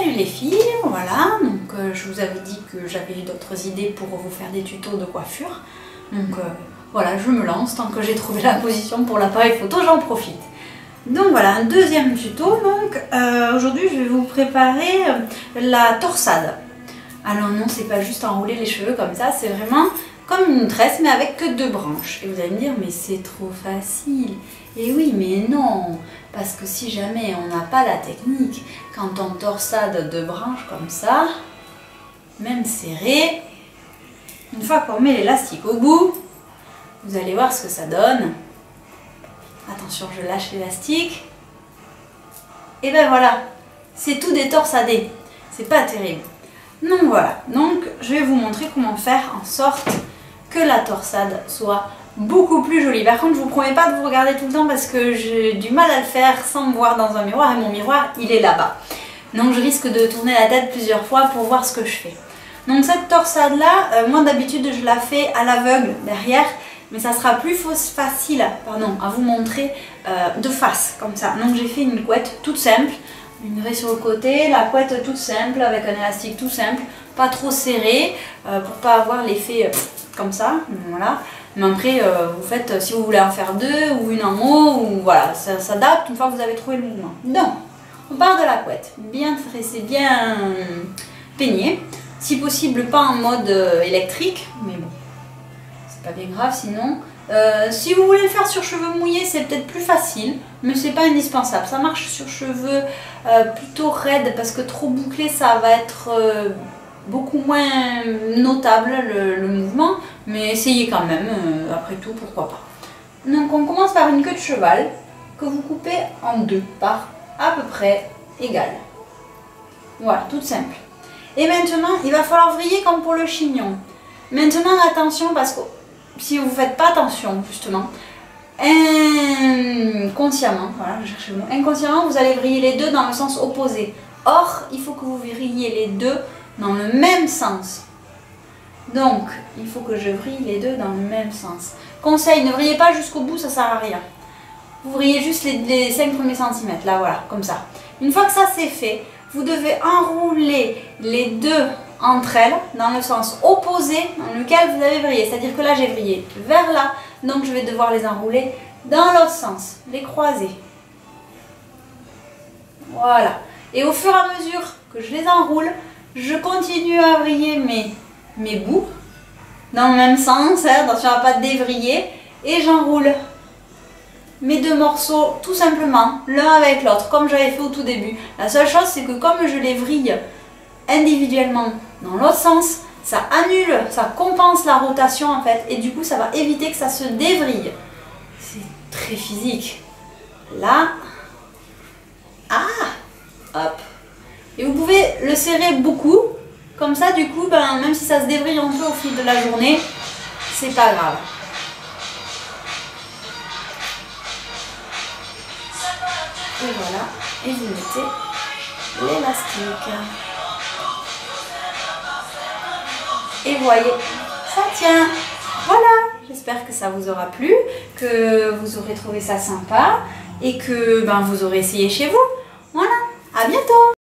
Salut les filles, voilà, donc je vous avais dit que j'avais d'autres idées pour vous faire des tutos de coiffure. Donc voilà, je me lance, tant que j'ai trouvé la position pour l'appareil photo, j'en profite. Donc voilà, un deuxième tuto, donc aujourd'hui je vais vous préparer la torsade. Alors non, c'est pas juste enrouler les cheveux comme ça, c'est vraiment comme une tresse mais avec que deux branches. Et vous allez me dire, mais c'est trop facile. Et oui, mais non, parce que si jamais on n'a pas la technique, quand on torsade deux branches comme ça, même serré, une fois qu'on met l'élastique au bout, vous allez voir ce que ça donne. Attention, je lâche l'élastique. Et ben voilà, c'est tout détorsadé. C'est pas terrible. Donc voilà, donc je vais vous montrer comment faire en sorte que la torsade soit beaucoup plus jolie. Par contre, je vous promets pas de vous regarder tout le temps parce que j'ai du mal à le faire sans me voir dans un miroir et mon miroir, il est là-bas. Donc je risque de tourner la tête plusieurs fois pour voir ce que je fais. Donc cette torsade là, moi d'habitude je la fais à l'aveugle derrière, mais ça sera plus facile à vous montrer de face comme ça. Donc j'ai fait une couette toute simple, une raie sur le côté, la couette toute simple avec un élastique tout simple, pas trop serré pour pas avoir l'effet comme ça, voilà. Mais après vous faites, si vous voulez en faire deux ou une en haut, ou voilà, ça s'adapte une fois que vous avez trouvé le mouvement. Donc on part de la couette, bien tressée, bien peignée, si possible pas en mode électrique, mais bon, c'est pas bien grave sinon. Si vous voulez le faire sur cheveux mouillés, c'est peut-être plus facile, mais c'est pas indispensable. Ça marche sur cheveux plutôt raides parce que trop bouclé, ça va être beaucoup moins notable le mouvement, mais essayez quand même, après tout, pourquoi pas. Donc on commence par une queue de cheval que vous coupez en deux parts à peu près égales. Voilà, toute simple. Et maintenant, il va falloir vriller comme pour le chignon. Maintenant, attention, parce que si vous ne faites pas attention, justement, inconsciemment, voilà, je cherche le mot, inconsciemment, vous allez vriller les deux dans le sens opposé. Or, il faut que vous vrilliez les deux dans le même sens. Donc, il faut que je vrille les deux dans le même sens. Conseil, ne vrillez pas jusqu'au bout, ça ne sert à rien. Vous vrillez juste les 5 premiers centimètres, là, voilà, comme ça. Une fois que ça c'est fait, vous devez enrouler les deux entre elles dans le sens opposé dans lequel vous avez vrillé. C'est-à-dire que là, j'ai vrillé vers là, donc je vais devoir les enrouler dans l'autre sens, les croiser. Voilà. Et au fur et à mesure que je les enroule, je continue à vriller mes bouts dans le même sens, hein, attention à ne pas dévriller, et j'enroule mes deux morceaux tout simplement l'un avec l'autre comme j'avais fait au tout début. La seule chose c'est que comme je les vrille individuellement dans l'autre sens, ça annule, ça compense la rotation en fait, et du coup ça va éviter que ça se dévrille. C'est très physique. Là, hop. Et vous pouvez le serrer beaucoup, comme ça du coup, même si ça se dévrille un peu au fil de la journée, c'est pas grave. Et voilà, et vous mettez l'élastique. Et voyez, ça tient. Voilà, j'espère que ça vous aura plu, que vous aurez trouvé ça sympa et que vous aurez essayé chez vous. Voilà, à bientôt.